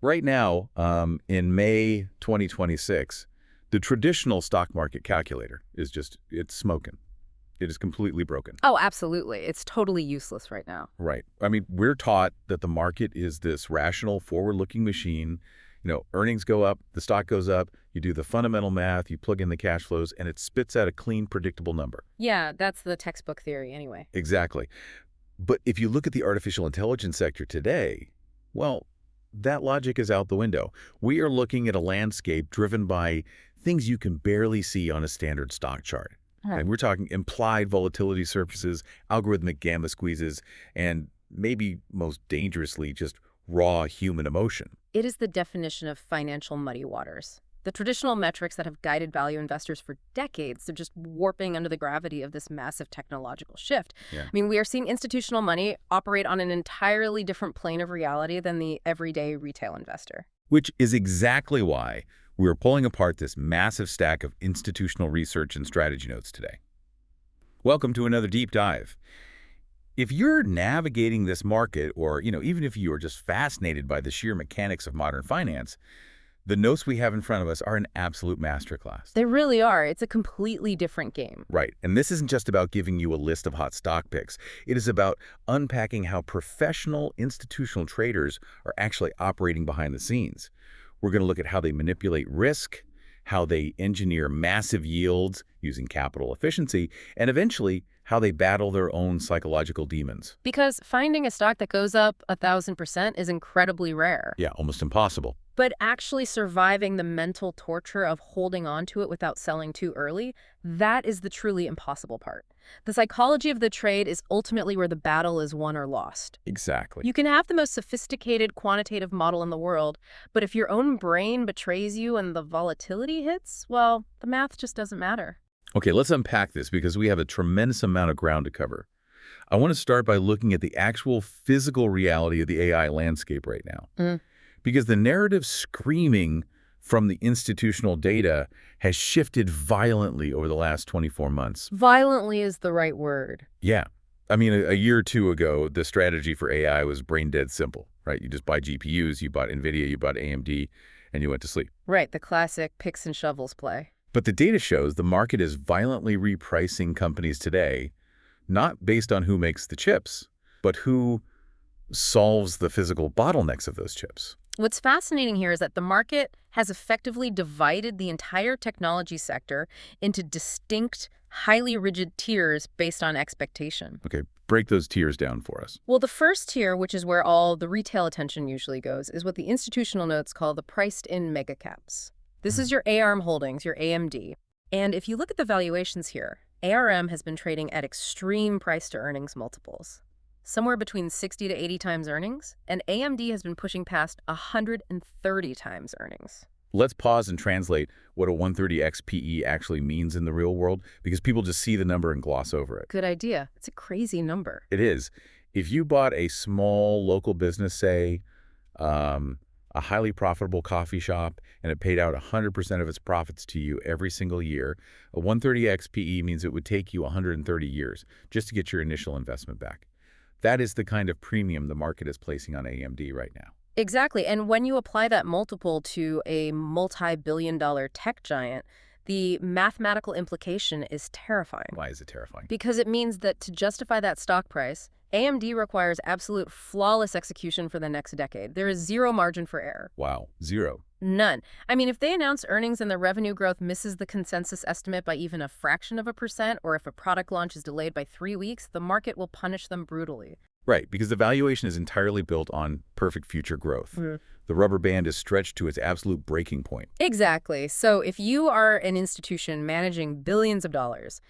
Right now, in May 2026, the traditional stock market calculator is it's smoking. It is completely broken. Oh, absolutely. It's totally useless right now. Right. I mean, we're taught that the market is this rational, forward-looking machine. Earnings go up, the stock goes up, you do the fundamental math, you plug in the cash flows, and it spits out a clean, predictable number. Yeah, that's the textbook theory anyway. Exactly. But if you look at the artificial intelligence sector today, well, that logic is out the window. We are looking at a landscape driven by things you can barely see on a standard stock chart. And we're talking implied volatility surfaces, algorithmic gamma squeezes, and maybe most dangerously, just raw human emotion. It is the definition of financial muddy waters. The traditional metrics that have guided value investors for decades are just warping under the gravity of this massive technological shift. Yeah. I mean, we are seeing institutional money operate on an entirely different plane of reality than the everyday retail investor. Which is exactly why we are pulling apart this massive stack of institutional research and strategy notes today. Welcome to another deep dive. If you're navigating this market, or even if you are just fascinated by the sheer mechanics of modern finance, the notes we have in front of us are an absolute masterclass. They really are. It's a completely different game. Right. And this isn't just about giving you a list of hot stock picks. It is about unpacking how professional institutional traders are actually operating behind the scenes. We're going to look at how they manipulate risk, how they engineer massive yields using capital efficiency, and eventually how they battle their own psychological demons. Because finding a stock that goes up 1,000% is incredibly rare. Yeah, almost impossible. But actually surviving the mental torture of holding on to it without selling too early, that is the truly impossible part. The psychology of the trade is ultimately where the battle is won or lost. Exactly. You can have the most sophisticated quantitative model in the world, but if your own brain betrays you and the volatility hits, well, the math just doesn't matter. Okay, let's unpack this because we have a tremendous amount of ground to cover. I want to start by looking at the actual physical reality of the AI landscape right now. Because the narrative screaming from the institutional data has shifted violently over the last 24 months. Violently is the right word. Yeah. I mean, a year or two ago, the strategy for AI was brain dead simple, right? You just buy GPUs, you bought NVIDIA, you bought AMD, and you went to sleep. Right, the classic picks and shovels play. But the data shows the market is violently repricing companies today, not based on who makes the chips, but who solves the physical bottlenecks of those chips. What's fascinating here is that the market has effectively divided the entire technology sector into distinct, highly rigid tiers based on expectation. Okay, break those tiers down for us. Well, the first tier, which is where all the retail attention usually goes, is what the institutional notes call the priced-in megacaps. This is your ARM holdings, your AMD. And if you look at the valuations here, ARM has been trading at extreme price-to-earnings multiples, somewhere between 60 to 80 times earnings, and AMD has been pushing past 130 times earnings. Let's pause and translate what a 130x PE actually means in the real world, because people just see the number and gloss over it. Good idea. It's a crazy number. It is. If you bought a small local business, say, a highly profitable coffee shop, and it paid out 100% of its profits to you every single year, a 130x PE means it would take you 130 years just to get your initial investment back. That is the kind of premium the market is placing on AMD right now. Exactly. And when you apply that multiple to a multi-billion-dollar tech giant, the mathematical implication is terrifying. Why is it terrifying? Because it means that to justify that stock price, AMD requires absolute flawless execution for the next decade. There is zero margin for error. Wow, zero. None. I mean, if they announce earnings and their revenue growth misses the consensus estimate by even a fraction of a percent, or if a product launch is delayed by 3 weeks, the market will punish them brutally. Right, because the valuation is entirely built on perfect future growth. The rubber band is stretched to its absolute breaking point. Exactly. So if you are an institution managing billions of dollars,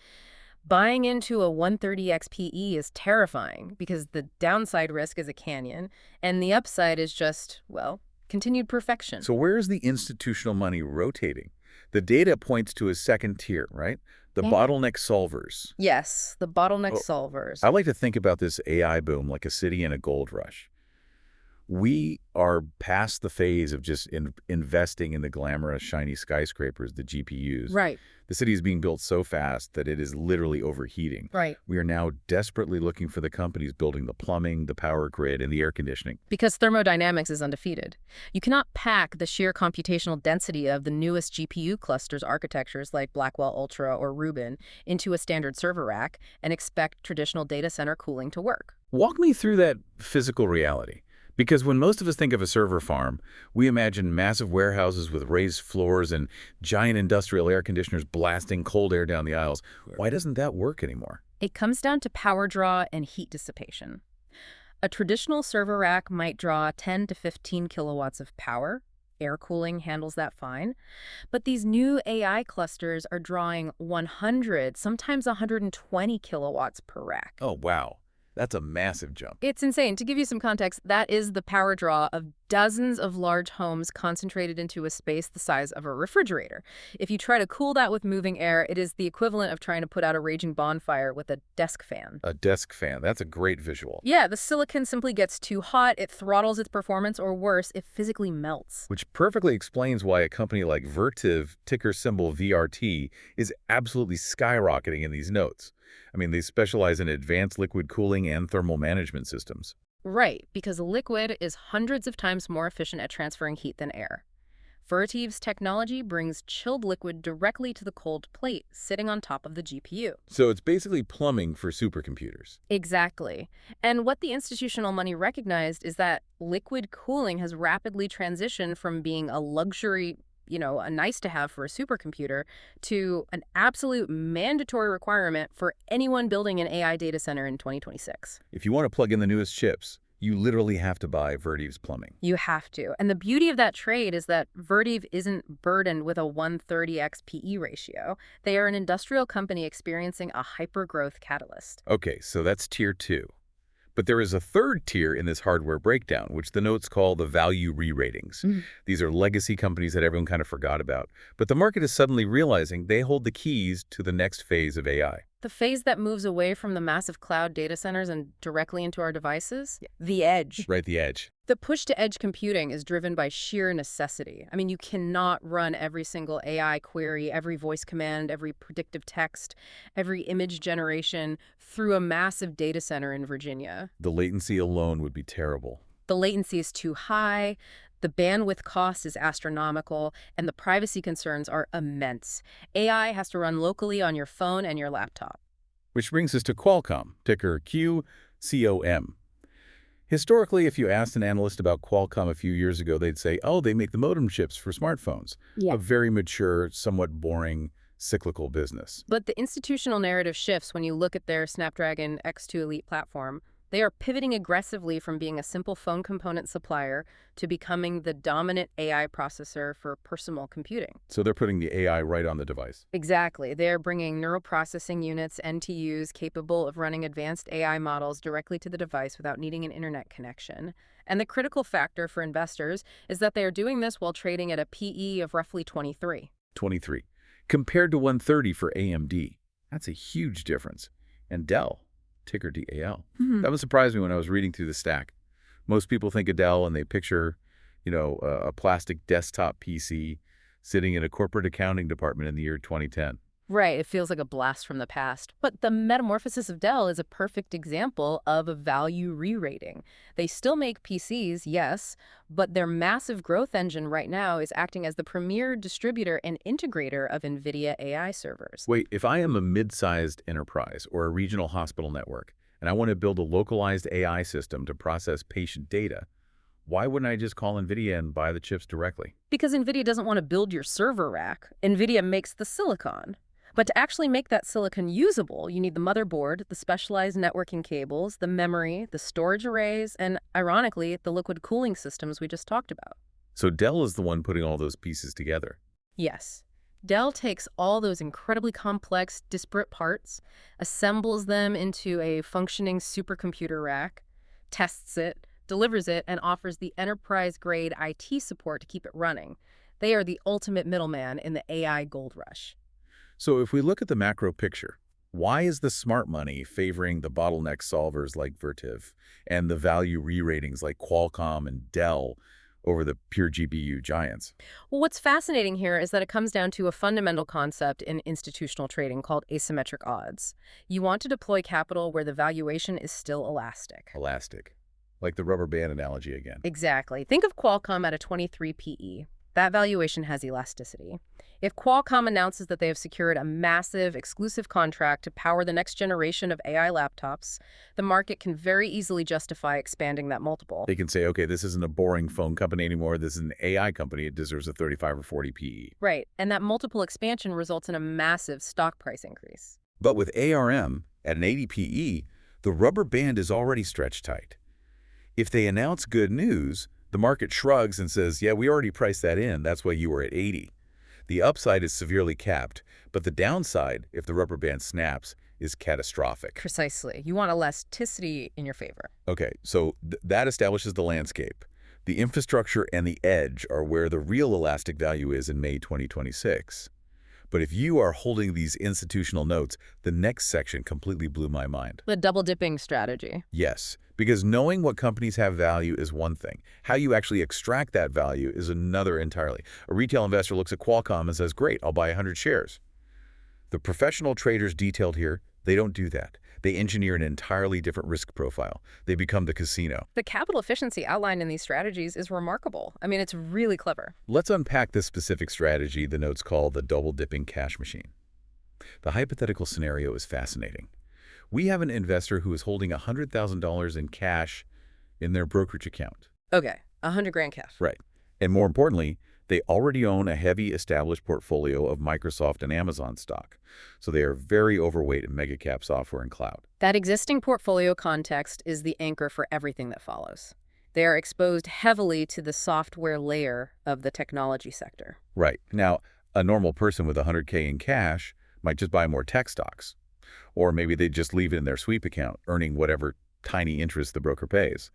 buying into a 130x PE is terrifying because the downside risk is a canyon and the upside is just, well, continued perfection. So where is the institutional money rotating? The data points to a second tier, right? The bottleneck solvers. Yes, the bottleneck solvers. I like to think about this AI boom like a city in a gold rush. We are past the phase of just investing in the glamorous, shiny skyscrapers, the GPUs. Right. The city is being built so fast that it is literally overheating. Right. We are now desperately looking for the companies building the plumbing, the power grid, and the air conditioning. Because thermodynamics is undefeated. You cannot pack the sheer computational density of the newest GPU clusters architectures like Blackwell Ultra or Rubin into a standard server rack and expect traditional data center cooling to work. Walk me through that physical reality. Because when most of us think of a server farm, we imagine massive warehouses with raised floors and giant industrial air conditioners blasting cold air down the aisles. Why doesn't that work anymore? It comes down to power draw and heat dissipation. A traditional server rack might draw 10 to 15 kilowatts of power. Air cooling handles that fine. But these new AI clusters are drawing 100, sometimes 120 kilowatts per rack. Oh, wow. That's a massive jump. It's insane. To give you some context, that is the power draw of dozens of large homes concentrated into a space the size of a refrigerator. If you try to cool that with moving air, it is the equivalent of trying to put out a raging bonfire with a desk fan. A desk fan. That's a great visual. Yeah, the silicon simply gets too hot, it throttles its performance, or worse, it physically melts. Which perfectly explains why a company like Vertiv, ticker symbol VRT, is absolutely skyrocketing in these notes. I mean, they specialize in advanced liquid cooling and thermal management systems. Right, because liquid is hundreds of times more efficient at transferring heat than air. Vertiv's technology brings chilled liquid directly to the cold plate sitting on top of the GPU. So it's basically plumbing for supercomputers. Exactly. And what the institutional money recognized is that liquid cooling has rapidly transitioned from being a luxury, a nice to have for a supercomputer, to an absolute mandatory requirement for anyone building an AI data center in 2026. If you want to plug in the newest chips, you literally have to buy Vertiv's plumbing. You have to. And the beauty of that trade is that Vertiv isn't burdened with a 130x PE ratio. They are an industrial company experiencing a hyper-growth catalyst. Okay, so that's tier 2. But there is a third tier in this hardware breakdown, which the notes call the value re-ratings. These are legacy companies that everyone kind of forgot about. But the market is suddenly realizing they hold the keys to the next phase of AI. The phase that moves away from the massive cloud data centers and directly into our devices? The edge. Right, the edge. The push-to-edge computing is driven by sheer necessity. I mean, you cannot run every single AI query, every voice command, every predictive text, every image generation through a massive data center in Virginia. The latency alone would be terrible. The latency is too high, the bandwidth cost is astronomical, and the privacy concerns are immense. AI has to run locally on your phone and your laptop. Which brings us to Qualcomm, ticker QCOM. Historically, if you asked an analyst about Qualcomm a few years ago, they'd say, oh, they make the modem chips for smartphones. Yeah. A very mature, somewhat boring, cyclical business. But the institutional narrative shifts when you look at their Snapdragon X2 Elite platform. They are pivoting aggressively from being a simple phone component supplier to becoming the dominant AI processor for personal computing. So they're putting the AI right on the device. Exactly. They're bringing neural processing units, NTUs, capable of running advanced AI models directly to the device without needing an internet connection. And the critical factor for investors is that they are doing this while trading at a PE of roughly 23. 23. Compared to 130 for AMD. That's a huge difference. And Dell, ticker DAL. That would surprise me when I was reading through the stack. Most people think of Dell and they picture, a plastic desktop PC sitting in a corporate accounting department in the year 2010. Right, it feels like a blast from the past. But the metamorphosis of Dell is a perfect example of a value re-rating. They still make PCs, yes, but their massive growth engine right now is acting as the premier distributor and integrator of NVIDIA AI servers. Wait, if I am a mid-sized enterprise or a regional hospital network, and I want to build a localized AI system to process patient data, why wouldn't I just call NVIDIA and buy the chips directly? Because NVIDIA doesn't want to build your server rack. NVIDIA makes the silicon. But to actually make that silicon usable, you need the motherboard, the specialized networking cables, the memory, the storage arrays, and, ironically, the liquid cooling systems we just talked about. So Dell is the one putting all those pieces together. Yes. Dell takes all those incredibly complex, disparate parts, assembles them into a functioning supercomputer rack, tests it, delivers it, and offers the enterprise-grade IT support to keep it running. They are the ultimate middleman in the AI gold rush. So if we look at the macro picture, Why is the smart money favoring the bottleneck solvers like Vertiv and the value re-ratings like Qualcomm and Dell over the pure GPU giants? Well, what's fascinating here is that it comes down to a fundamental concept in institutional trading called asymmetric odds. You want to deploy capital where the valuation is still elastic. Elastic. Like the rubber band analogy again. Exactly. Think of Qualcomm at a 23 PE. That valuation has elasticity. If Qualcomm announces that they have secured a massive exclusive contract to power the next generation of AI laptops, the market can very easily justify expanding that multiple. They can say, okay, this isn't a boring phone company anymore. This is an AI company. It deserves a 35 or 40 PE. Right, and that multiple expansion results in a massive stock price increase. But with ARM at an 80 PE, the rubber band is already stretched tight. If they announce good news, the market shrugs and says, yeah, we already priced that in. That's why you were at 80. The upside is severely capped, but the downside, if the rubber band snaps, is catastrophic. Precisely. You want elasticity in your favor. Okay, so that establishes the landscape. The infrastructure and the edge are where the real elastic value is in May 2026. But if you are holding these institutional notes, the next section completely blew my mind. The double-dipping strategy. Yes, because knowing what companies have value is one thing. How you actually extract that value is another entirely. A retail investor looks at Qualcomm and says, great, I'll buy 100 shares. The professional traders detailed here, they don't do that. They engineer an entirely different risk profile. They become the casino. The capital efficiency outlined in these strategies is remarkable. I mean, it's really clever. Let's unpack this specific strategy the notes call the double-dipping cash machine. The hypothetical scenario is fascinating. We have an investor who is holding $100,000 in cash in their brokerage account. Okay, 100 grand cash. Right. And more importantly, they already own a heavy established portfolio of Microsoft and Amazon stock. So they are very overweight in mega-cap software and cloud. That existing portfolio context is the anchor for everything that follows. They are exposed heavily to the software layer of the technology sector. Right. Now, a normal person with $100K in cash might just buy more tech stocks. Or maybe they just leave it in their sweep account, earning whatever tiny interest the broker pays.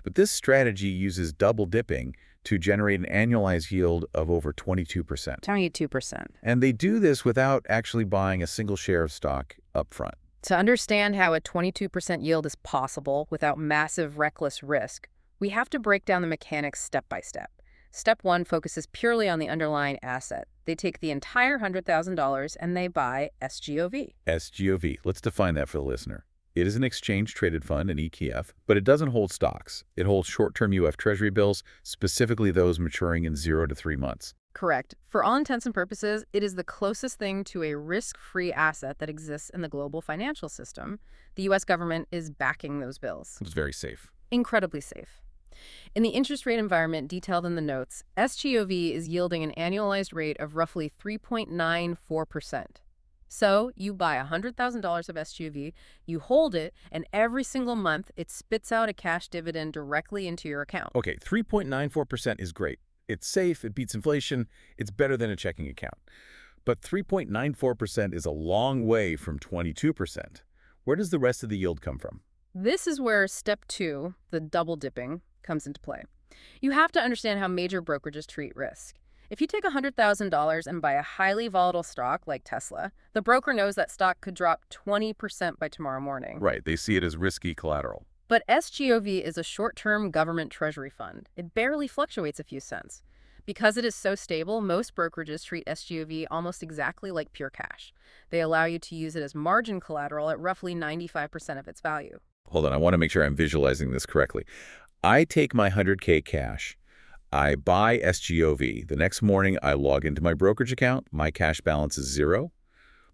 But this strategy uses double dipping to generate an annualized yield of over 22%. 22%. And they do this without actually buying a single share of stock up front. To understand how a 22% yield is possible without massive reckless risk, we have to break down the mechanics step by step. Step 1 focuses purely on the underlying asset. They take the entire $100,000 and they buy SGOV. SGOV. Let's define that for the listener. It is an exchange-traded fund, an ETF, but it doesn't hold stocks. It holds short-term UF Treasury bills, specifically those maturing in 0 to 3 months. Correct. For all intents and purposes, it is the closest thing to a risk-free asset that exists in the global financial system. The U.S. government is backing those bills. It's very safe. Incredibly safe. In the interest rate environment detailed in the notes, SGOV is yielding an annualized rate of roughly 3.94%. So you buy $100,000 of SGOV, you hold it, and every single month it spits out a cash dividend directly into your account. Okay, 3.94% is great. It's safe, it beats inflation, it's better than a checking account. But 3.94% is a long way from 22%. Where does the rest of the yield come from? This is where step 2, the double dipping, comes into play. You have to understand how major brokerages treat risk. If you take $100,000 and buy a highly volatile stock like Tesla, the broker knows that stock could drop 20% by tomorrow morning. Right, they see it as risky collateral. But SGOV is a short-term government treasury fund. It barely fluctuates a few cents. Because it is so stable, most brokerages treat SGOV almost exactly like pure cash. They allow you to use it as margin collateral at roughly 95% of its value. Hold on, I want to make sure I'm visualizing this correctly. I take my 100K cash, I buy SGOV. The next morning, I log into my brokerage account. My cash balance is 0.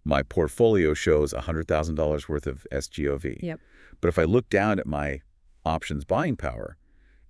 My portfolio shows $100,000 worth of SGOV. Yep. But if I look down at my options buying power,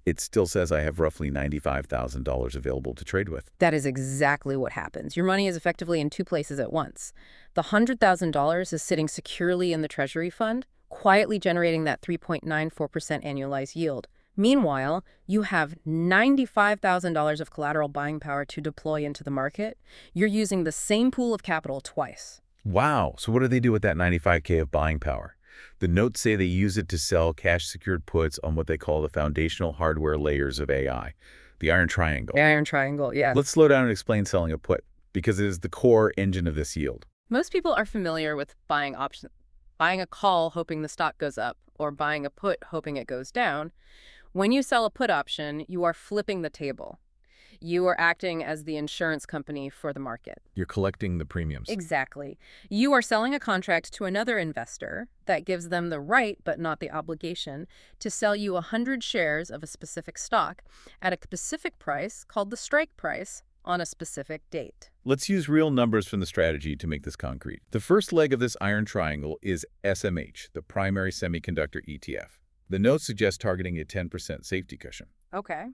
it still says I have roughly $95,000 available to trade with. That is exactly what happens. Your money is effectively in two places at once. The $100,000 is sitting securely in the treasury fund, quietly generating that 3.94% annualized yield. Meanwhile, you have $95,000 of collateral buying power to deploy into the market. You're using the same pool of capital twice. Wow. So what do they do with that 95K of buying power? The notes say they use it to sell cash-secured puts on what they call the foundational hardware layers of AI, the iron triangle. The iron triangle, yeah. Let's slow down and explain selling a put, because it is the core engine of this yield. Most people are familiar with buying options. buying a call hoping the stock goes up, or buying a put hoping it goes down. When you sell a put option, you are flipping the table. You are acting as the insurance company for the market. You're collecting the premiums. Exactly. You are selling a contract to another investor that gives them the right, but not the obligation, to sell you 100 shares of a specific stock at a specific price called the strike price on a specific date. Let's use real numbers from the strategy to make this concrete. The first leg of this iron triangle is SMH, the primary semiconductor ETF. The notes suggest targeting a 10% safety cushion. Okay.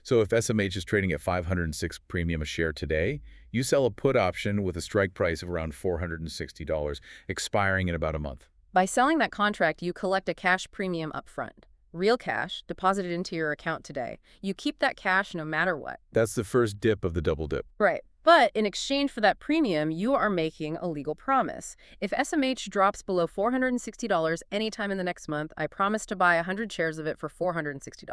So if SMH is trading at 506 premium a share today, you sell a put option with a strike price of around $460, expiring in about a month. By selling that contract, you collect a cash premium upfront. Real cash deposited into your account today. You keep that cash no matter what. That's the first dip of the double dip. Right. But in exchange for that premium, you are making a legal promise. If SMH drops below $460 anytime in the next month, I promise to buy 100 shares of it for $460.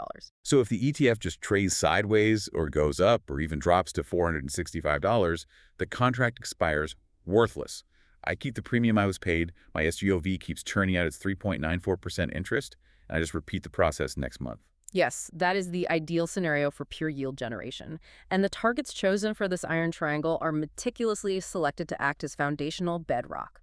So if the ETF just trades sideways or goes up or even drops to $465, the contract expires worthless. I keep the premium I was paid, my SGOV keeps churning out its 3.94% interest, and I just repeat the process next month. Yes, that is the ideal scenario for pure yield generation. And the targets chosen for this iron triangle are meticulously selected to act as foundational bedrock.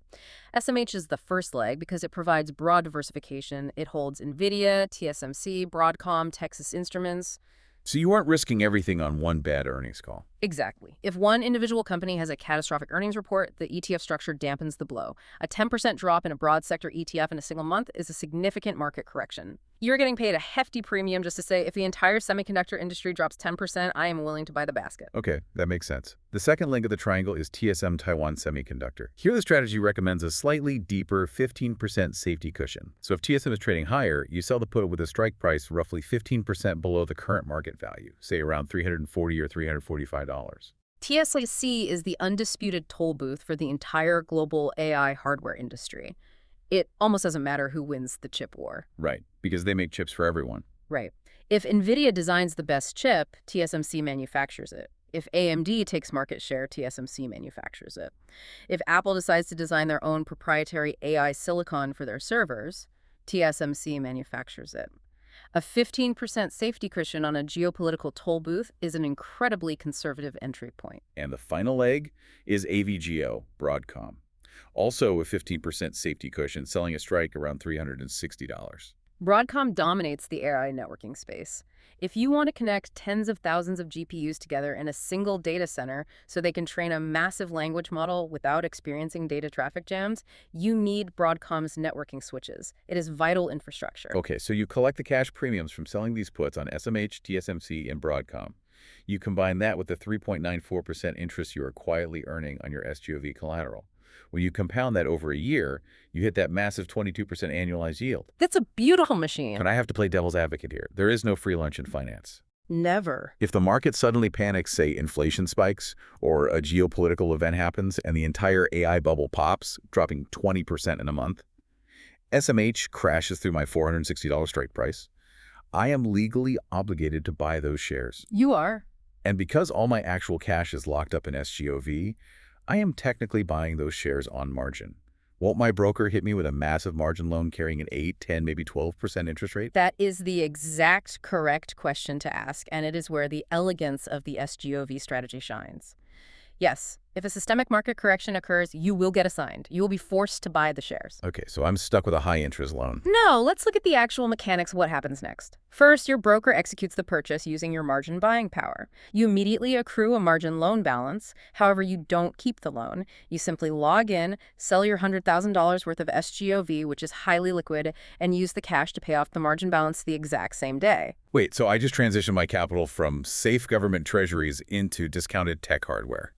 SMH is the first leg because it provides broad diversification. It holds NVIDIA, TSMC, Broadcom, Texas Instruments. So you aren't risking everything on one bad earnings call. Exactly. If one individual company has a catastrophic earnings report, the ETF structure dampens the blow. A 10% drop in a broad sector ETF in a single month is a significant market correction. You're getting paid a hefty premium just to say, if the entire semiconductor industry drops 10%, I am willing to buy the basket. Okay, that makes sense. The second link of the triangle is TSM Taiwan Semiconductor. Here the strategy recommends a slightly deeper 15% safety cushion. So if TSM is trading higher, you sell the put with a strike price roughly 15% below the current market value, say around $340 or $345. TSMC is the undisputed toll booth for the entire global AI hardware industry. It almost doesn't matter who wins the chip war. Right, because they make chips for everyone. Right. If NVIDIA designs the best chip, TSMC manufactures it. If AMD takes market share, TSMC manufactures it. If Apple decides to design their own proprietary AI silicon for their servers, TSMC manufactures it. A 15% safety cushion on a geopolitical toll booth is an incredibly conservative entry point. And the final leg is AVGO, Broadcom. Also a 15% safety cushion, selling a strike around $360. Broadcom dominates the AI networking space. If you want to connect tens of thousands of GPUs together in a single data center so they can train a massive language model without experiencing data traffic jams, you need Broadcom's networking switches. It is vital infrastructure. Okay, so you collect the cash premiums from selling these puts on SMH, TSMC, and Broadcom. You combine that with the 3.94% interest you are quietly earning on your SGOV collateral. When you compound that over a year, you hit that massive 22% annualized yield. That's a beautiful machine. But I have to play devil's advocate here. There is no free lunch in finance. Never. If the market suddenly panics, say inflation spikes, or a geopolitical event happens and the entire AI bubble pops, dropping 20% in a month, SMH crashes through my $460 strike price, I am legally obligated to buy those shares. You are. And because all my actual cash is locked up in SGOV, I am technically buying those shares on margin. Won't my broker hit me with a massive margin loan carrying an 8, 10, maybe 12% interest rate? That is the exact correct question to ask, and it is where the elegance of the SGOV strategy shines. Yes, if a systemic market correction occurs, you will get assigned. You will be forced to buy the shares. Okay, so I'm stuck with a high-interest loan. No, let's look at the actual mechanics of what happens next. First, your broker executes the purchase using your margin buying power. You immediately accrue a margin loan balance. However, you don't keep the loan. You simply log in, sell your $100,000 worth of SGOV, which is highly liquid, and use the cash to pay off the margin balance the exact same day. Wait, so I just transitioned my capital from safe government treasuries into discounted tech hardware.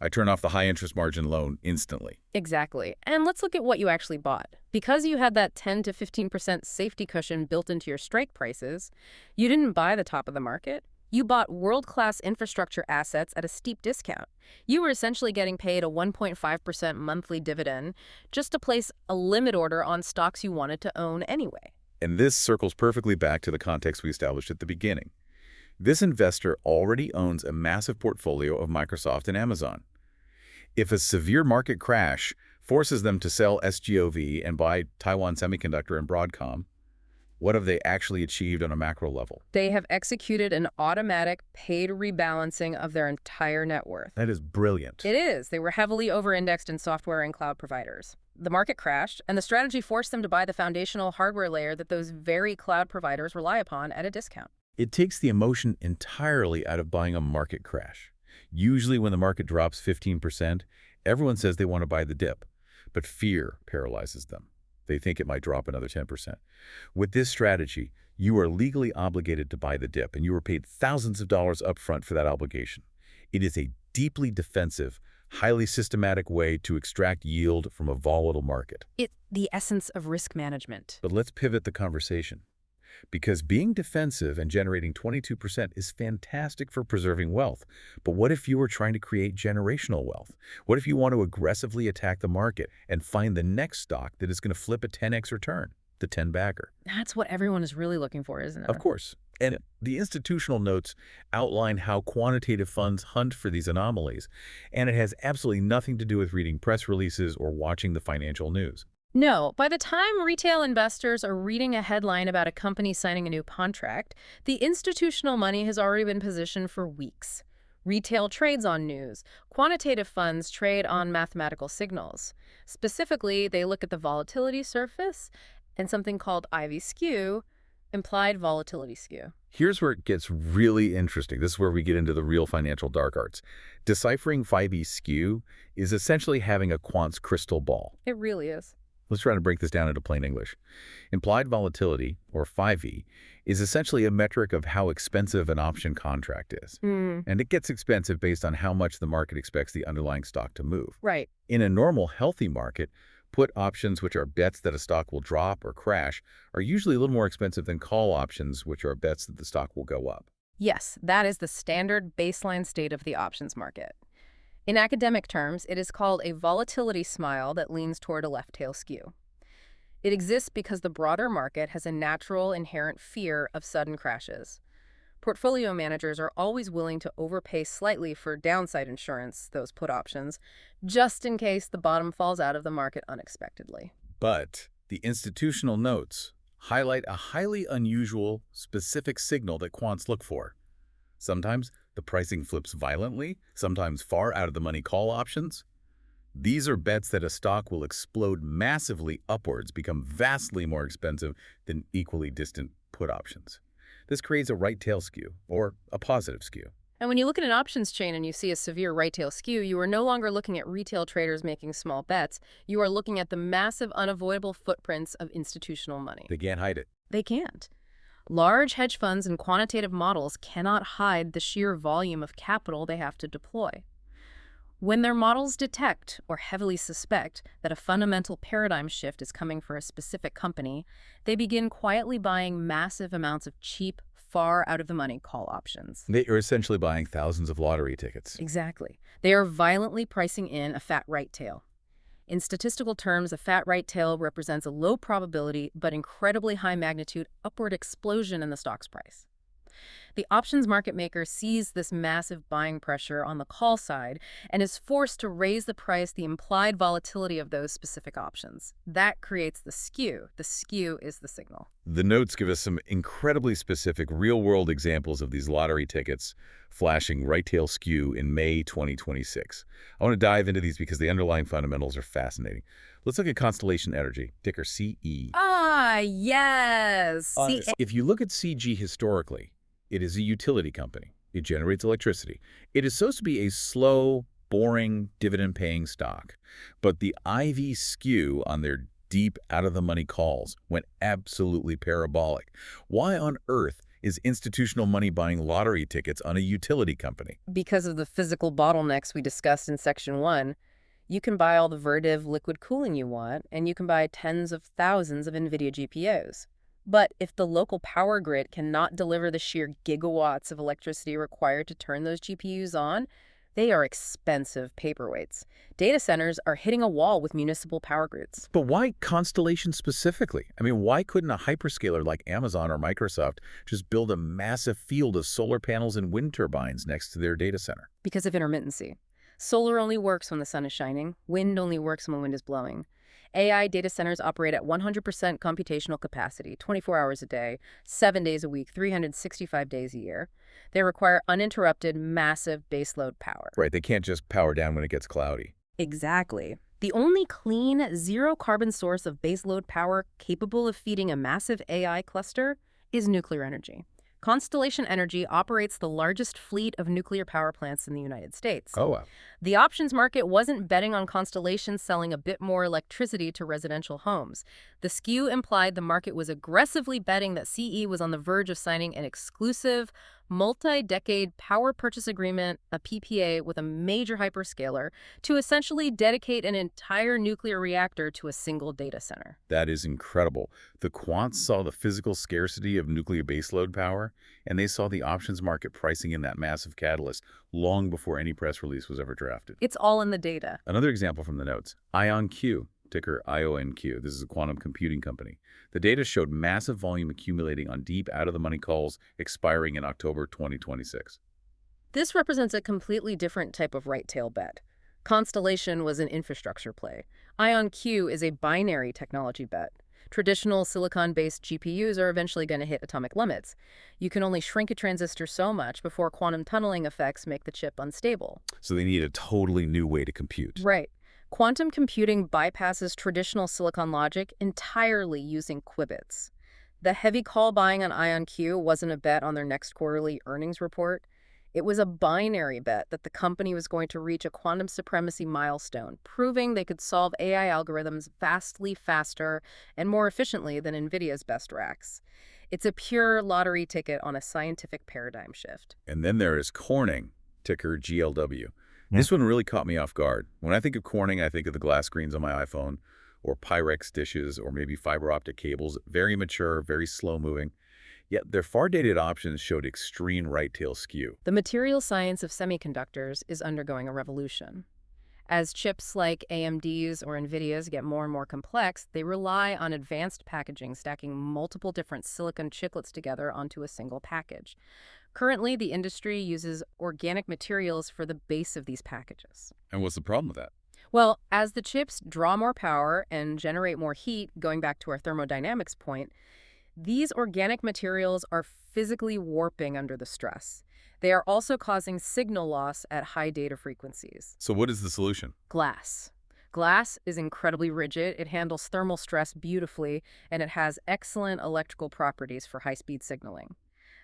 I turn off the high-interest margin loan instantly. Exactly. And let's look at what you actually bought. Because you had that 10 to 15% safety cushion built into your strike prices, you didn't buy the top of the market. You bought world-class infrastructure assets at a steep discount. You were essentially getting paid a 1.5% monthly dividend just to place a limit order on stocks you wanted to own anyway. And this circles perfectly back to the context we established at the beginning. This investor already owns a massive portfolio of Microsoft and Amazon. If a severe market crash forces them to sell SGOV and buy Taiwan Semiconductor and Broadcom. What have they actually achieved on a macro level? They have executed an automatic paid rebalancing of their entire net worth. That is brilliant. It is. They were heavily over-indexed in software and cloud providers. The market crashed, and the strategy forced them to buy the foundational hardware layer that those very cloud providers rely upon at a discount. It takes the emotion entirely out of buying a market crash. Usually when the market drops 15%, everyone says they want to buy the dip, but fear paralyzes them. They think it might drop another 10%. With this strategy, you are legally obligated to buy the dip, and you are paid thousands of dollars upfront for that obligation. It is a deeply defensive, highly systematic way to extract yield from a volatile market. It's the essence of risk management. But let's pivot the conversation. Because being defensive and generating 22% is fantastic for preserving wealth. But what if you were trying to create generational wealth? What if you want to aggressively attack the market and find the next stock that is going to flip a 10x return, the 10-bagger? That's what everyone is really looking for, isn't it? Of course. And the institutional notes outline how quantitative funds hunt for these anomalies, and it has absolutely nothing to do with reading press releases or watching the financial news. No, by the time retail investors are reading a headline about a company signing a new contract, the institutional money has already been positioned for weeks. Retail trades on news. Quantitative funds trade on mathematical signals. Specifically, they look at the volatility surface and something called IV skew, implied volatility skew. Here's where it gets really interesting. This is where we get into the real financial dark arts. Deciphering 5E skew is essentially having a quant's crystal ball. It really is. Let's try to break this down into plain English. Implied volatility, or 5E, is essentially a metric of how expensive an option contract is. And it gets expensive based on how much the market expects the underlying stock to move. Right. In a normal, healthy market, put options, which are bets that a stock will drop or crash, are usually a little more expensive than call options, which are bets that the stock will go up. Yes, that is the standard baseline state of the options market. In academic terms, it is called a volatility smile that leans toward a left-tail skew. It exists because the broader market has a natural inherent fear of sudden crashes. Portfolio managers are always willing to overpay slightly for downside insurance, those put options, just in case the bottom falls out of the market unexpectedly. But the institutional notes highlight a highly unusual, specific signal that quants look for. Sometimes the pricing flips violently, sometimes far out of the money call options. These are bets that a stock will explode massively upwards, become vastly more expensive than equally distant put options. This creates a right-tail skew, or a positive skew. And when you look at an options chain and you see a severe right-tail skew, you are no longer looking at retail traders making small bets. You are looking at the massive, unavoidable footprints of institutional money. They can't hide it. They can't. Large hedge funds and quantitative models cannot hide the sheer volume of capital they have to deploy. When their models detect or heavily suspect that a fundamental paradigm shift is coming for a specific company, they begin quietly buying massive amounts of cheap, far out-of-the-money call options. They are essentially buying thousands of lottery tickets. Exactly. They are violently pricing in a fat right tail. In statistical terms, a fat right tail represents a low probability but incredibly high magnitude upward explosion in the stock's price. The options market maker sees this massive buying pressure on the call side and is forced to raise the price, the implied volatility of those specific options. That creates the skew. The skew is the signal. The notes give us some incredibly specific real-world examples of these lottery tickets flashing right-tail skew in May 2026. I want to dive into these because the underlying fundamentals are fascinating. Let's look at Constellation Energy, ticker CE. Ah, yes. If you look at CG historically, it is a utility company. It generates electricity. It is supposed to be a slow, boring, dividend-paying stock. But the IV skew on their deep, out-of-the-money calls went absolutely parabolic. Why on earth is institutional money buying lottery tickets on a utility company? Because of the physical bottlenecks we discussed in Section 1, you can buy all the Vertiv liquid cooling you want, and you can buy tens of thousands of NVIDIA GPUs. But if the local power grid cannot deliver the sheer gigawatts of electricity required to turn those GPUs on, they are expensive paperweights. Data centers are hitting a wall with municipal power grids. But why Constellation specifically? I mean, why couldn't a hyperscaler like Amazon or Microsoft just build a massive field of solar panels and wind turbines next to their data center? Because of intermittency. Solar only works when the sun is shining. Wind only works when wind is blowing. AI data centers operate at 100% computational capacity, 24 hours a day, 7 days a week, 365 days a year. They require uninterrupted, massive baseload power. Right, they can't just power down when it gets cloudy. Exactly. The only clean, zero-carbon source of baseload power capable of feeding a massive AI cluster is nuclear energy. Constellation Energy operates the largest fleet of nuclear power plants in the United States. Oh, wow. The options market wasn't betting on Constellation selling a bit more electricity to residential homes. The skew implied the market was aggressively betting that CE was on the verge of signing an exclusive, multi-decade power purchase agreement, a PPA, with a major hyperscaler to essentially dedicate an entire nuclear reactor to a single data center. That is incredible. The quants saw the physical scarcity of nuclear baseload power, and they saw the options market pricing in that massive catalyst long before any press release was ever drafted. It's all in the data. Another example from the notes, IonQ, ticker IONQ. This is a quantum computing company. The data showed massive volume accumulating on deep out-of-the-money calls expiring in October 2026. This represents a completely different type of right-tail bet. Constellation was an infrastructure play. IonQ is a binary technology bet. Traditional silicon-based GPUs are eventually going to hit atomic limits. You can only shrink a transistor so much before quantum tunneling effects make the chip unstable. So they need a totally new way to compute. Right. Quantum computing bypasses traditional silicon logic entirely using qubits. The heavy call buying on IonQ wasn't a bet on their next quarterly earnings report. It was a binary bet that the company was going to reach a quantum supremacy milestone, proving they could solve AI algorithms vastly faster and more efficiently than NVIDIA's best racks. It's a pure lottery ticket on a scientific paradigm shift. And then there is Corning, ticker GLW. This one really caught me off guard. When I think of Corning, I think of the glass screens on my iPhone, or Pyrex dishes, or maybe fiber optic cables, very mature, very slow-moving. Yet their far-dated options showed extreme right-tail skew. The material science of semiconductors is undergoing a revolution. As chips like AMD's or NVIDIA's get more and more complex, they rely on advanced packaging, stacking multiple different silicon chiplets together onto a single package. Currently, the industry uses organic materials for the base of these packages. And what's the problem with that? Well, as the chips draw more power and generate more heat, going back to our thermodynamics point, these organic materials are physically warping under the stress. They are also causing signal loss at high data frequencies. So what is the solution? Glass. Glass is incredibly rigid, it handles thermal stress beautifully, and it has excellent electrical properties for high-speed signaling.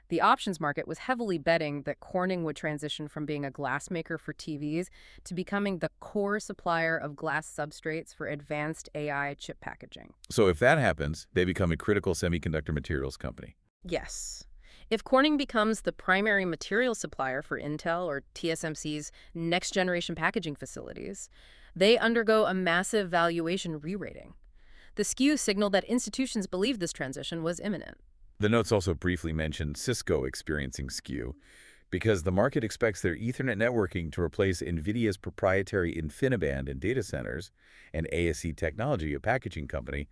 The options market was heavily betting that Corning would transition from being a glass maker for TVs to becoming the core supplier of glass substrates for advanced AI chip packaging. So if that happens, they become a critical semiconductor materials company. Yes. If Corning becomes the primary material supplier for Intel or TSMC's next-generation packaging facilities, they undergo a massive valuation re-rating. The skew signaled that institutions believed this transition was imminent. The notes also briefly mentioned Cisco experiencing skew because the market expects their Ethernet networking to replace NVIDIA's proprietary InfiniBand in data centers and ASE Technology, a packaging company,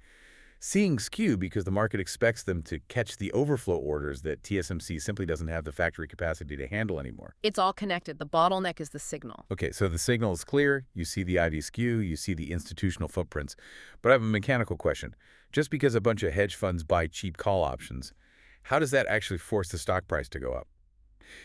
seeing skew because the market expects them to catch the overflow orders that TSMC simply doesn't have the factory capacity to handle anymore. It's all connected. The bottleneck is the signal. Okay, so the signal is clear. You see the IV skew. You see the institutional footprints. But I have a mechanical question. Just because a bunch of hedge funds buy cheap call options, how does that actually force the stock price to go up?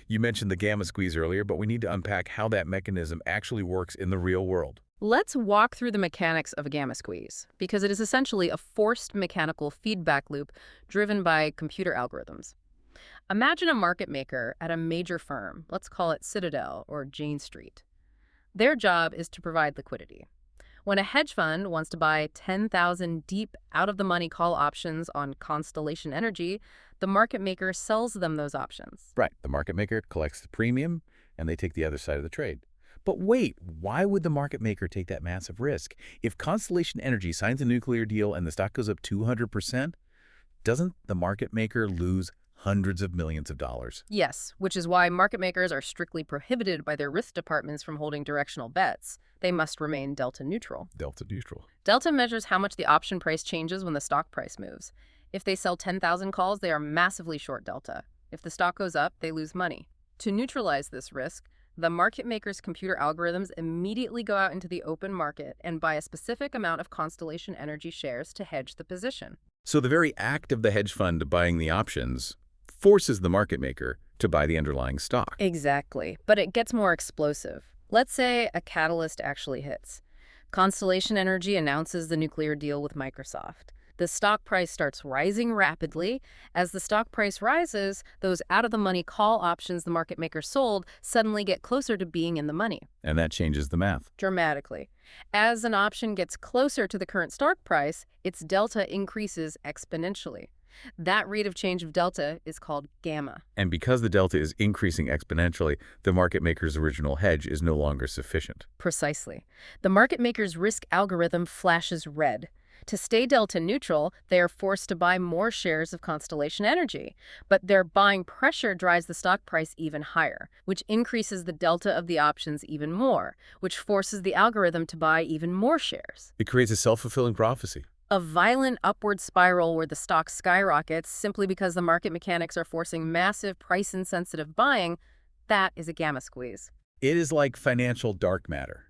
You mentioned the gamma squeeze earlier, but we need to unpack how that mechanism actually works in the real world. Let's walk through the mechanics of a gamma squeeze, because it is essentially a forced mechanical feedback loop driven by computer algorithms. Imagine a market maker at a major firm, let's call it Citadel or Jane Street. Their job is to provide liquidity. When a hedge fund wants to buy 10,000 deep out-of-the-money call options on Constellation Energy, the market maker sells them those options. Right. The market maker collects the premium, and they take the other side of the trade. But wait, why would the market maker take that massive risk? If Constellation Energy signs a nuclear deal and the stock goes up 200%, doesn't the market maker lose hundreds of millions of dollars? Yes, which is why market makers are strictly prohibited by their risk departments from holding directional bets. They must remain delta neutral. Delta neutral. Delta measures how much the option price changes when the stock price moves. If they sell 10,000 calls, they are massively short delta. If the stock goes up, they lose money. To neutralize this risk, The market maker's computer algorithms immediately go out into the open market and buy a specific amount of Constellation Energy shares to hedge the position. So the very act of the hedge fund buying the options forces the market maker to buy the underlying stock. Exactly, but it gets more explosive. Let's say a catalyst actually hits. Constellation Energy announces the nuclear deal with Microsoft. The stock price starts rising rapidly. As the stock price rises, those out-of-the-money call options the market maker sold suddenly get closer to being in the money. And that changes the math. Dramatically. As an option gets closer to the current stock price, its delta increases exponentially. That rate of change of delta is called gamma. And because the delta is increasing exponentially, the market maker's original hedge is no longer sufficient. Precisely. The market maker's risk algorithm flashes red. To stay delta neutral, they are forced to buy more shares of Constellation Energy. But their buying pressure drives the stock price even higher, which increases the delta of the options even more, which forces the algorithm to buy even more shares. It creates a self-fulfilling prophecy. A violent upward spiral where the stock skyrockets simply because the market mechanics are forcing massive price-insensitive buying, that is a gamma squeeze. It is like financial dark matter.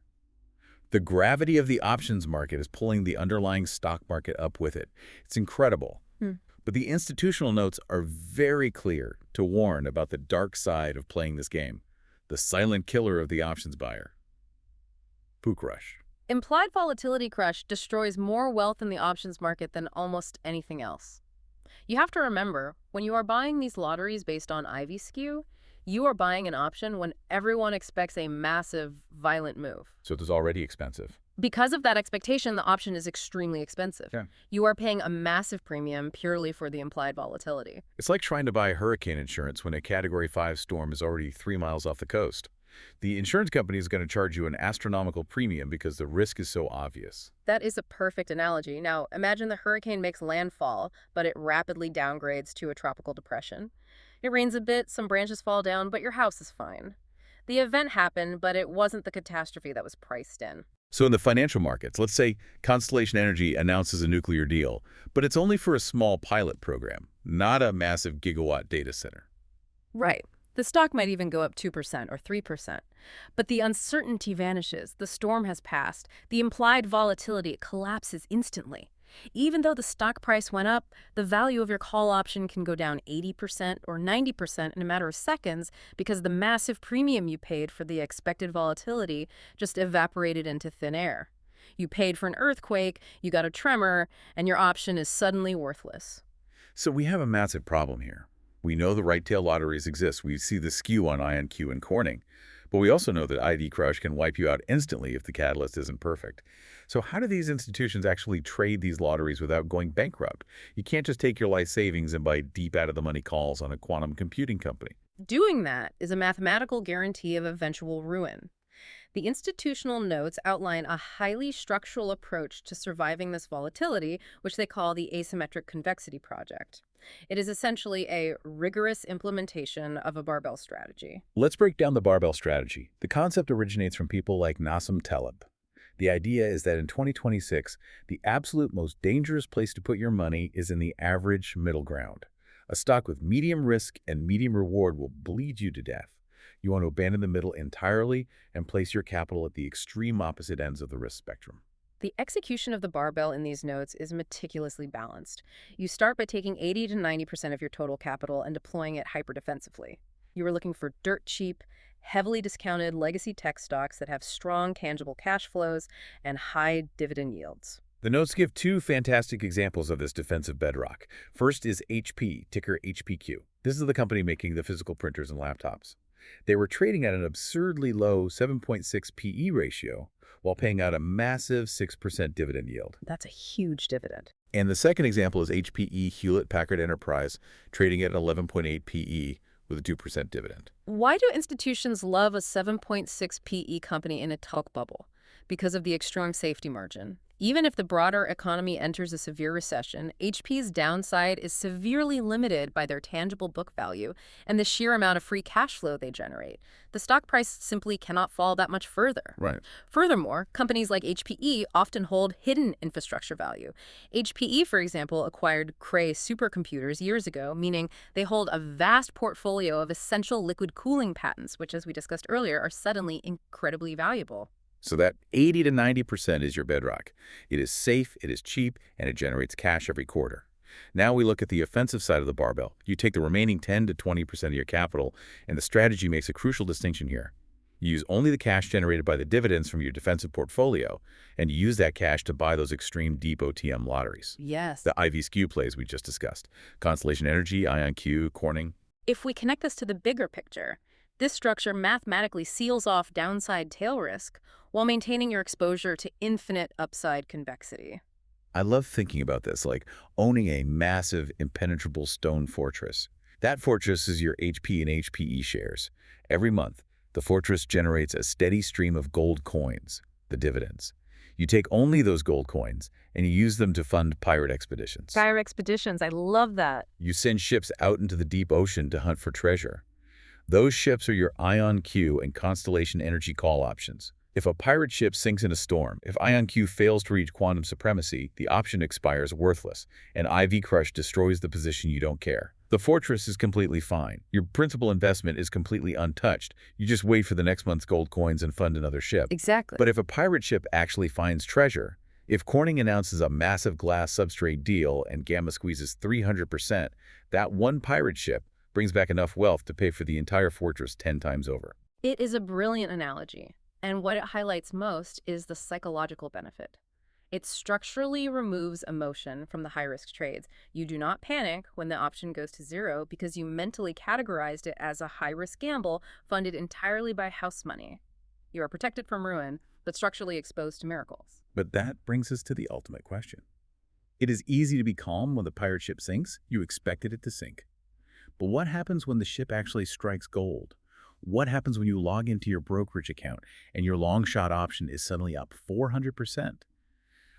The gravity of the options market is pulling the underlying stock market up with it. It's incredible. But the institutional notes are very clear to warn about the dark side of playing this game, the silent killer of the options buyer. Pook rush. Implied volatility crush destroys more wealth in the options market than almost anything else. You have to remember, when you are buying these lotteries based on IV skew, you are buying an option when everyone expects a massive, violent move. So it is already expensive. Because of that expectation, the option is extremely expensive. Yeah. You are paying a massive premium purely for the implied volatility. It's like trying to buy hurricane insurance when a Category 5 storm is already 3 miles off the coast. The insurance company is going to charge you an astronomical premium because the risk is so obvious. That is a perfect analogy. Now, imagine the hurricane makes landfall, but it rapidly downgrades to a tropical depression. It rains a bit, some branches fall down, but your house is fine. The event happened, but it wasn't the catastrophe that was priced in. So in the financial markets, let's say Constellation Energy announces a nuclear deal, but it's only for a small pilot program, not a massive gigawatt data center. Right. The stock might even go up 2% or 3%. But the uncertainty vanishes, the storm has passed, the implied volatility collapses instantly. Even though the stock price went up, the value of your call option can go down 80% or 90% in a matter of seconds because the massive premium you paid for the expected volatility just evaporated into thin air. You paid for an earthquake, you got a tremor, and your option is suddenly worthless. So we have a massive problem here. We know the right-tail lotteries exist. We see the skew on IonQ and Corning. But we also know that ID crush can wipe you out instantly if the catalyst isn't perfect. So how do these institutions actually trade these lotteries without going bankrupt? You can't just take your life savings and buy deep out-of-the-money calls on a quantum computing company. Doing that is a mathematical guarantee of eventual ruin. The institutional notes outline a highly structural approach to surviving this volatility, which they call the asymmetric convexity project. It is essentially a rigorous implementation of a barbell strategy. Let's break down the barbell strategy. The concept originates from people like Nassim Taleb. The idea is that in 2026, the absolute most dangerous place to put your money is in the average middle ground. A stock with medium risk and medium reward will bleed you to death. You want to abandon the middle entirely and place your capital at the extreme opposite ends of the risk spectrum. The execution of the barbell in these notes is meticulously balanced. You start by taking 80 to 90% of your total capital and deploying it hyper-defensively. You are looking for dirt cheap, heavily discounted legacy tech stocks that have strong tangible cash flows and high dividend yields. The notes give two fantastic examples of this defensive bedrock. First is HP, ticker HPQ. This is the company making the physical printers and laptops. They were trading at an absurdly low 7.6 PE ratio while paying out a massive 6% dividend yield. That's a huge dividend. And the second example is HPE Hewlett-Packard Enterprise, trading at 11.8 PE with a 2% dividend. Why do institutions love a 7.6 PE company in a talk bubble? Because of the extreme safety margin. Even if the broader economy enters a severe recession, HP's downside is severely limited by their tangible book value and the sheer amount of free cash flow they generate. The stock price simply cannot fall that much further. Right. Furthermore, companies like HPE often hold hidden infrastructure value. HPE, for example, acquired Cray supercomputers years ago, meaning they hold a vast portfolio of essential liquid cooling patents, which, as we discussed earlier, are suddenly incredibly valuable. So that 80 to 90% is your bedrock. It is safe, it is cheap, and it generates cash every quarter. Now we look at the offensive side of the barbell. You take the remaining 10 to 20% of your capital, and the strategy makes a crucial distinction here. You use only the cash generated by the dividends from your defensive portfolio, and you use that cash to buy those extreme deep OTM lotteries. Yes. The IV skew plays we just discussed. Constellation Energy, IonQ, Corning. If we connect this to the bigger picture, this structure mathematically seals off downside tail risk while maintaining your exposure to infinite upside convexity. I love thinking about this, like owning a massive, impenetrable stone fortress. That fortress is your HP and HPE shares. Every month, the fortress generates a steady stream of gold coins, the dividends. You take only those gold coins, and you use them to fund pirate expeditions. Fire expeditions, I love that. You send ships out into the deep ocean to hunt for treasure. Those ships are your IonQ and Constellation Energy call options. If a pirate ship sinks in a storm, if IonQ fails to reach quantum supremacy, the option expires worthless, and IV Crush destroys the position you don't care. The fortress is completely fine. Your principal investment is completely untouched. You just wait for the next month's gold coins and fund another ship. Exactly. But if a pirate ship actually finds treasure, if Corning announces a massive glass substrate deal and Gamma squeezes 300%, that one pirate ship brings back enough wealth to pay for the entire fortress 10 times over. It is a brilliant analogy, and what it highlights most is the psychological benefit. It structurally removes emotion from the high-risk trades. You do not panic when the option goes to zero because you mentally categorized it as a high-risk gamble funded entirely by house money. You are protected from ruin, but structurally exposed to miracles. But that brings us to the ultimate question. It is easy to be calm when the pirate ship sinks. You expected it to sink. But what happens when the ship actually strikes gold? What happens when you log into your brokerage account and your long shot option is suddenly up 400%?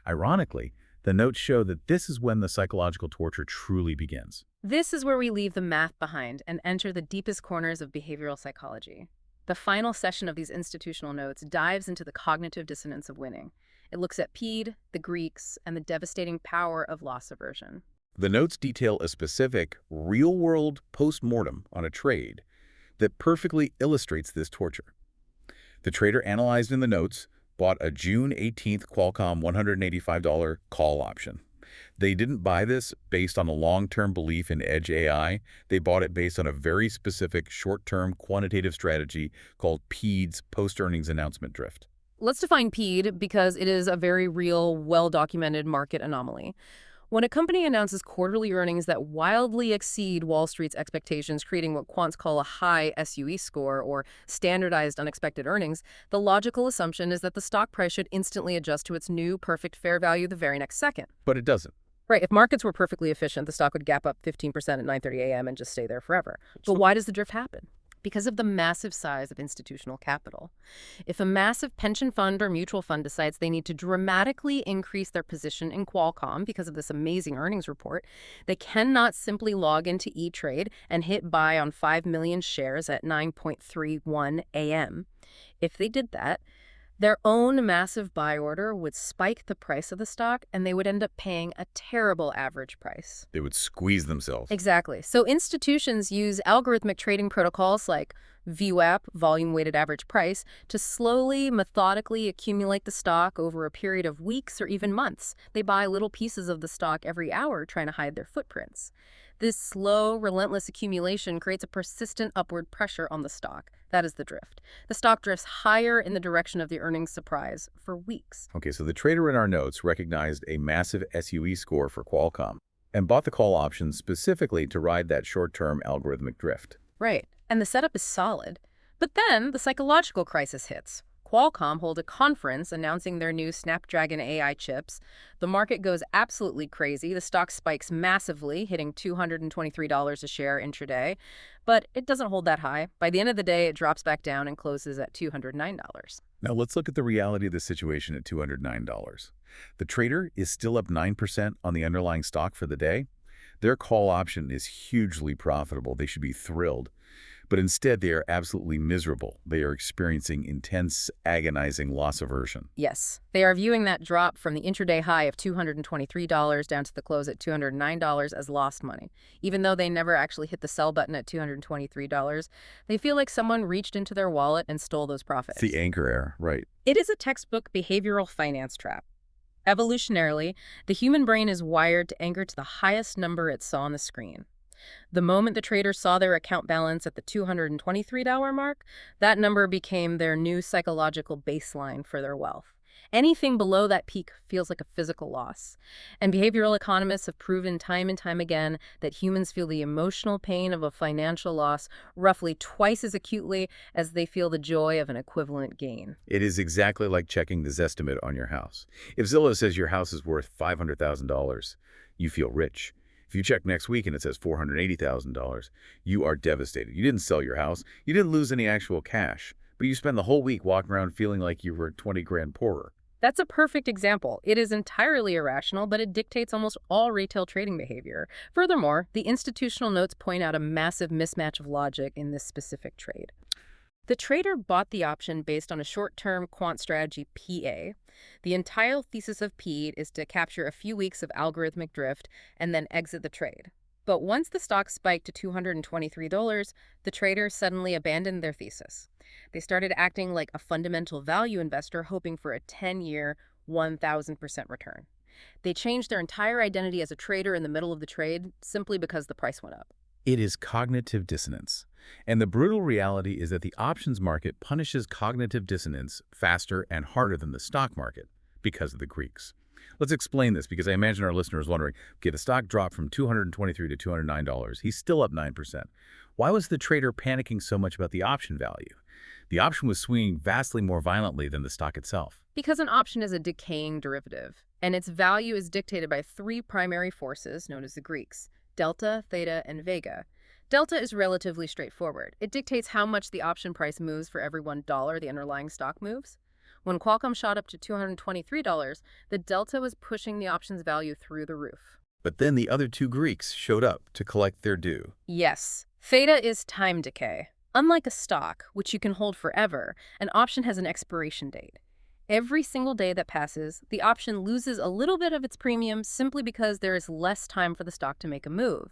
Ironically, the notes show that this is when the psychological torture truly begins. This is where we leave the math behind and enter the deepest corners of behavioral psychology. The final session of these institutional notes dives into the cognitive dissonance of winning. It looks at PED, the Greeks, and the devastating power of loss aversion. The notes detail a specific, real-world post-mortem on a trade that perfectly illustrates this torture. The trader analyzed in the notes bought a June 18th Qualcomm $185 call option. They didn't buy this based on a long-term belief in edge AI. They bought it based on a very specific short-term quantitative strategy called PED's post-earnings announcement drift. Let's define PED because it is a very real, well-documented market anomaly. When a company announces quarterly earnings that wildly exceed Wall Street's expectations, creating what quants call a high SUE score or standardized unexpected earnings, the logical assumption is that the stock price should instantly adjust to its new perfect fair value the very next second. But it doesn't. Right, if markets were perfectly efficient, the stock would gap up 15% at 9:30 a.m. and just stay there forever. But why does the drift happen? Because of the massive size of institutional capital. If a massive pension fund or mutual fund decides they need to dramatically increase their position in Qualcomm because of this amazing earnings report, they cannot simply log into E-Trade and hit buy on 5 million shares at 9:31 a.m. If they did that, their own massive buy order would spike the price of the stock, and they would end up paying a terrible average price. They would squeeze themselves. Exactly. So institutions use algorithmic trading protocols like VWAP, volume weighted average price, to slowly, methodically accumulate the stock over a period of weeks or even months. They buy little pieces of the stock every hour, trying to hide their footprints. This slow, relentless accumulation creates a persistent upward pressure on the stock. That is the drift. The stock drifts higher in the direction of the earnings surprise for weeks. Okay, so the trader in our notes recognized a massive SUE score for Qualcomm and bought the call option specifically to ride that short-term algorithmic drift. Right. And the setup is solid. But then the psychological crisis hits. Qualcomm hold a conference announcing their new Snapdragon AI chips. The market goes absolutely crazy. The stock spikes massively, hitting $223 a share intraday. But it doesn't hold that high. By the end of the day, it drops back down and closes at $209. Now let's look at the reality of the situation at $209. The trader is still up 9% on the underlying stock for the day. Their call option is hugely profitable. They should be thrilled. But instead, they are absolutely miserable. They are experiencing intense, agonizing loss aversion. Yes, they are viewing that drop from the intraday high of $223 down to the close at $209 as lost money. Even though they never actually hit the sell button at $223, they feel like someone reached into their wallet and stole those It's profits. the anchor error, right? It is a textbook behavioral finance trap. Evolutionarily, the human brain is wired to anchor to the highest number it saw on the screen. The moment the traders saw their account balance at the $223 mark, that number became their new psychological baseline for their wealth. Anything below that peak feels like a physical loss. And behavioral economists have proven time and time again that humans feel the emotional pain of a financial loss roughly twice as acutely as they feel the joy of an equivalent gain. It is exactly like checking the Zestimate on your house. If Zillow says your house is worth $500,000, you feel rich. If you check next week and it says $480,000, you are devastated. You didn't sell your house. You didn't lose any actual cash. But you spend the whole week walking around feeling like you were 20 grand poorer. That's a perfect example. It is entirely irrational, but it dictates almost all retail trading behavior. Furthermore, the institutional notes point out a massive mismatch of logic in this specific trade. The trader bought the option based on a short-term quant strategy PA. The entire thesis of P is to capture a few weeks of algorithmic drift and then exit the trade. But once the stock spiked to $223, the traders suddenly abandoned their thesis. They started acting like a fundamental value investor hoping for a 10-year, 1,000% return. They changed their entire identity as a trader in the middle of the trade simply because the price went up. It is cognitive dissonance. And the brutal reality is that the options market punishes cognitive dissonance faster and harder than the stock market because of the Greeks. Let's explain this because I imagine our listeners wondering, okay, the stock dropped from $223 to $209. He's still up 9%. Why was the trader panicking so much about the option value? The option was swinging vastly more violently than the stock itself. Because an option is a decaying derivative, and its value is dictated by three primary forces known as the Greeks: delta, theta, and vega. Delta is relatively straightforward. It dictates how much the option price moves for every $1 the underlying stock moves. When Qualcomm shot up to $223, the delta was pushing the option's value through the roof. But then the other two Greeks showed up to collect their due. Yes, theta is time decay. Unlike a stock, which you can hold forever, an option has an expiration date. Every single day that passes, the option loses a little bit of its premium simply because there is less time for the stock to make a move.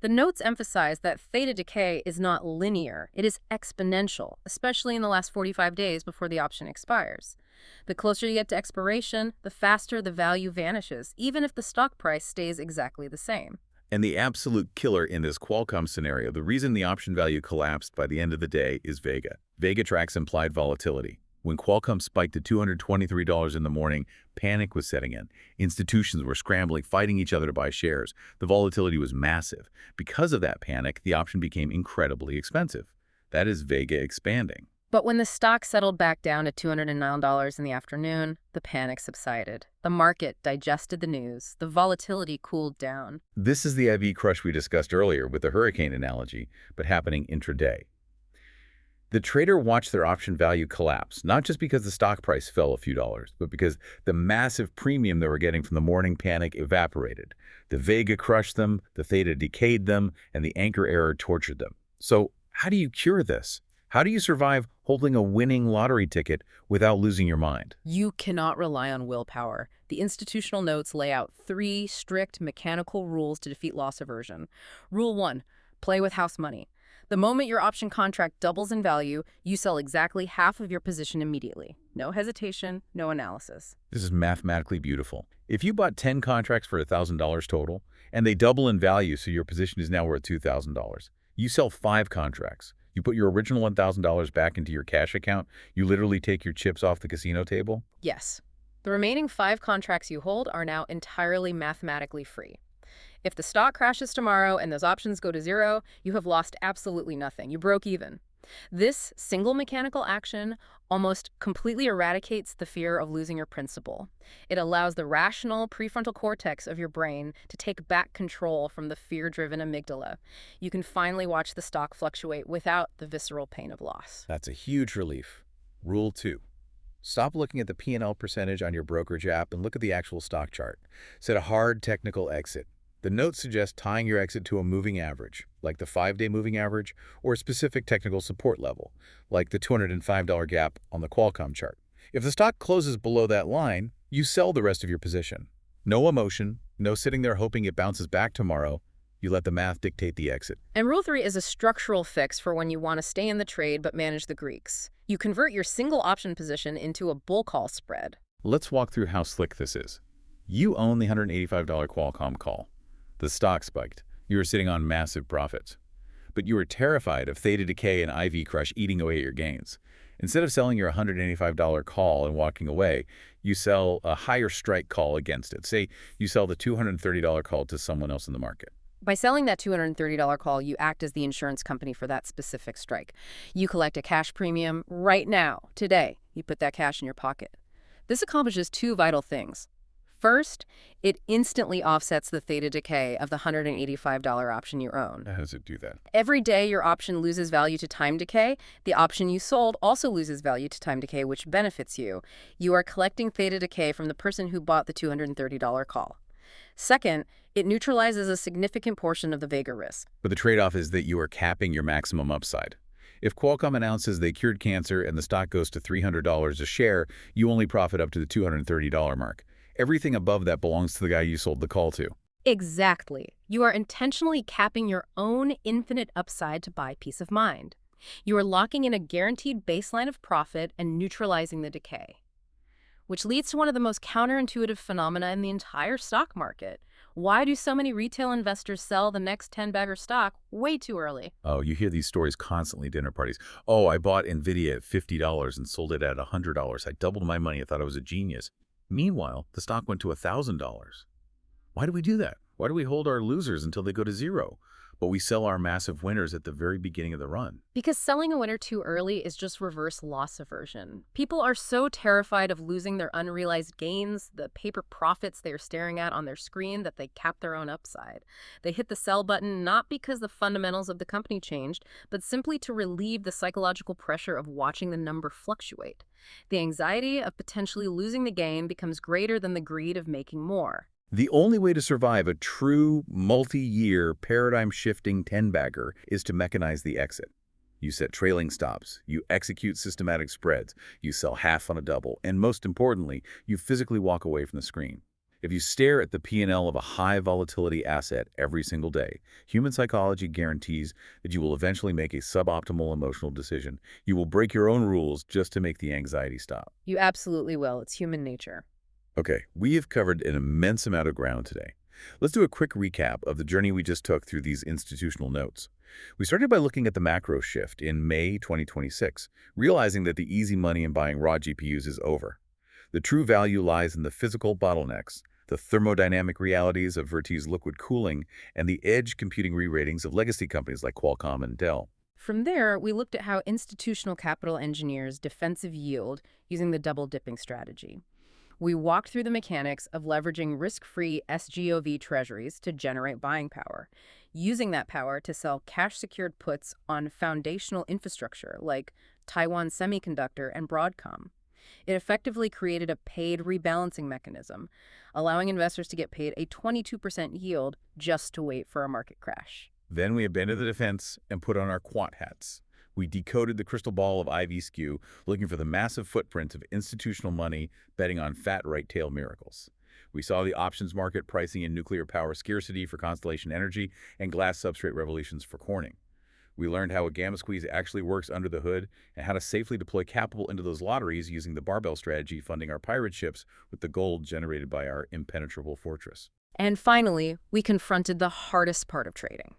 The notes emphasize that theta decay is not linear, it is exponential, especially in the last 45 days before the option expires. The closer you get to expiration, the faster the value vanishes, even if the stock price stays exactly the same. And the absolute killer in this Qualcomm scenario, the reason the option value collapsed by the end of the day is Vega. Vega tracks implied volatility. When Qualcomm spiked to $223 in the morning, panic was setting in. Institutions were scrambling, fighting each other to buy shares. The volatility was massive. Because of that panic, the option became incredibly expensive. That is Vega expanding. But when the stock settled back down to $209 in the afternoon, the panic subsided. The market digested the news. The volatility cooled down. This is the IV crush we discussed earlier with the hurricane analogy, but happening intraday. The trader watched their option value collapse, not just because the stock price fell a few dollars, but because the massive premium they were getting from the morning panic evaporated. The Vega crushed them, the theta decayed them, and the anchor error tortured them. So how do you cure this? How do you survive holding a winning lottery ticket without losing your mind? You cannot rely on willpower. The institutional notes lay out 3 strict mechanical rules to defeat loss aversion. Rule 1, play with house money. The moment your option contract doubles in value, you sell exactly half of your position immediately. No hesitation, no analysis. This is mathematically beautiful. If you bought 10 contracts for $1,000 total, and they double in value so your position is now worth $2,000, you sell 5 contracts. You put your original $1,000 back into your cash account. You literally take your chips off the casino table. Yes. The remaining 5 contracts you hold are now entirely mathematically free. If the stock crashes tomorrow and those options go to zero, you have lost absolutely nothing. You broke even. This single mechanical action almost completely eradicates the fear of losing your principal. It allows the rational prefrontal cortex of your brain to take back control from the fear-driven amygdala. You can finally watch the stock fluctuate without the visceral pain of loss. That's a huge relief. Rule 2. Stop looking at the P&L percentage on your brokerage app and look at the actual stock chart. Set a hard technical exit. The notes suggest tying your exit to a moving average, like the 5-day moving average, or a specific technical support level, like the $205 gap on the Qualcomm chart. If the stock closes below that line, you sell the rest of your position. No emotion, no sitting there hoping it bounces back tomorrow. You let the math dictate the exit. And Rule 3 is a structural fix for when you want to stay in the trade but manage the Greeks. You convert your single option position into a bull call spread. Let's walk through how slick this is. You own the $185 Qualcomm call. The stock spiked. You were sitting on massive profits. But you were terrified of theta decay and IV crush eating away at your gains. Instead of selling your $185 call and walking away, you sell a higher strike call against it. Say you sell the $230 call to someone else in the market. By selling that $230 call, you act as the insurance company for that specific strike. You collect a cash premium right now, today. You put that cash in your pocket. This accomplishes two vital things. First, it instantly offsets the theta decay of the $185 option you own. How does it do that? Every day your option loses value to time decay, the option you sold also loses value to time decay, which benefits you. You are collecting theta decay from the person who bought the $230 call. Second, it neutralizes a significant portion of the Vega risk. But the trade-off is that you are capping your maximum upside. If Qualcomm announces they cured cancer and the stock goes to $300 a share, you only profit up to the $230 mark. Everything above that belongs to the guy you sold the call to. Exactly. You are intentionally capping your own infinite upside to buy peace of mind. You are locking in a guaranteed baseline of profit and neutralizing the decay, which leads to one of the most counterintuitive phenomena in the entire stock market. Why do so many retail investors sell the next 10-bagger stock way too early? Oh, you hear these stories constantly at dinner parties. Oh, I bought NVIDIA at $50 and sold it at $100. I doubled my money. I thought I was a genius. Meanwhile, the stock went to $1,000. Why do we do that? Why do we hold our losers until they go to zero, but we sell our massive winners at the very beginning of the run? Because selling a winner too early is just reverse loss aversion. People are so terrified of losing their unrealized gains, the paper profits they are staring at on their screen, that they cap their own upside. They hit the sell button not because the fundamentals of the company changed, but simply to relieve the psychological pressure of watching the number fluctuate. The anxiety of potentially losing the game becomes greater than the greed of making more. The only way to survive a true multi-year paradigm-shifting 10-bagger is to mechanize the exit. You set trailing stops, you execute systematic spreads, you sell half on a double, and most importantly, you physically walk away from the screen. If you stare at the P&L of a high-volatility asset every single day, human psychology guarantees that you will eventually make a suboptimal emotional decision. You will break your own rules just to make the anxiety stop. You absolutely will. It's human nature. Okay, we have covered an immense amount of ground today. Let's do a quick recap of the journey we just took through these institutional notes. We started by looking at the macro shift in May 2026, realizing that the easy money in buying raw GPUs is over. The true value lies in the physical bottlenecks, the thermodynamic realities of Verti's liquid cooling, and the edge computing re-ratings of legacy companies like Qualcomm and Dell. From there, we looked at how institutional capital engineers defensive yield using the double-dipping strategy. We walked through the mechanics of leveraging risk-free SGOV treasuries to generate buying power, using that power to sell cash-secured puts on foundational infrastructure like Taiwan Semiconductor and Broadcom. It effectively created a paid rebalancing mechanism, allowing investors to get paid a 22% yield just to wait for a market crash. Then we abandoned the defense and put on our quant hats. We decoded the crystal ball of IV skew, looking for the massive footprint of institutional money betting on fat right-tail miracles. We saw the options market pricing in nuclear power scarcity for Constellation Energy and glass substrate revolutions for Corning. We learned how a gamma squeeze actually works under the hood and how to safely deploy capital into those lotteries using the barbell strategy, funding our pirate ships with the gold generated by our impenetrable fortress. And finally, we confronted the hardest part of trading: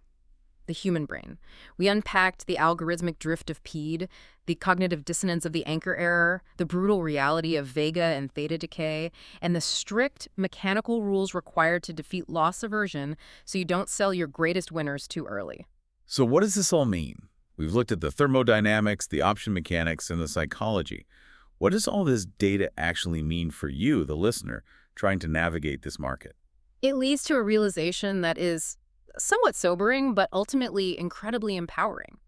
the human brain. We unpacked the algorithmic drift of PED, the cognitive dissonance of the anchor error, the brutal reality of Vega and theta decay, and the strict mechanical rules required to defeat loss aversion so you don't sell your greatest winners too early. So what does this all mean? We've looked at the thermodynamics, the option mechanics, and the psychology. What does all this data actually mean for you, the listener, trying to navigate this market? It leads to a realization that is somewhat sobering, but ultimately incredibly empowering.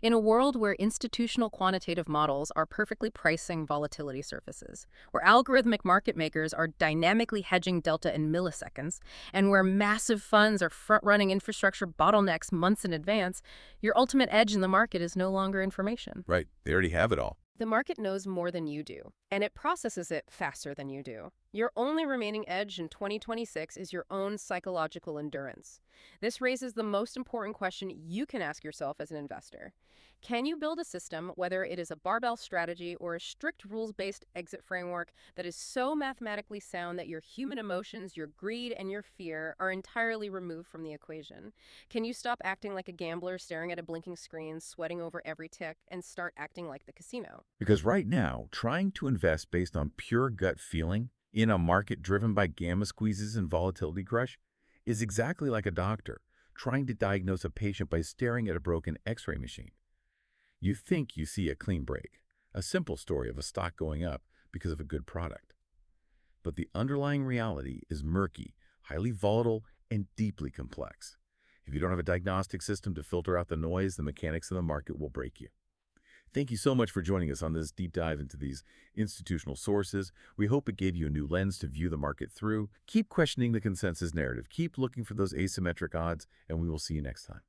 In a world where institutional quantitative models are perfectly pricing volatility surfaces, where algorithmic market makers are dynamically hedging delta in milliseconds, and where massive funds are front-running infrastructure bottlenecks months in advance, your ultimate edge in the market is no longer information. Right, they already have it all. The market knows more than you do, and it processes it faster than you do. Your only remaining edge in 2026 is your own psychological endurance. This raises the most important question you can ask yourself as an investor. Can you build a system, whether it is a barbell strategy or a strict rules-based exit framework, that is so mathematically sound that your human emotions, your greed, and your fear are entirely removed from the equation? Can you stop acting like a gambler staring at a blinking screen, sweating over every tick, and start acting like the casino? Because right now, trying to invest based on pure gut feeling in a market driven by gamma squeezes and volatility crush is exactly like a doctor trying to diagnose a patient by staring at a broken x-ray machine. You think you see a clean break, a simple story of a stock going up because of a good product. But the underlying reality is murky, highly volatile, and deeply complex. If you don't have a diagnostic system to filter out the noise, the mechanics of the market will break you. Thank you so much for joining us on this deep dive into these institutional sources. We hope it gave you a new lens to view the market through. Keep questioning the consensus narrative. Keep looking for those asymmetric odds, and we will see you next time.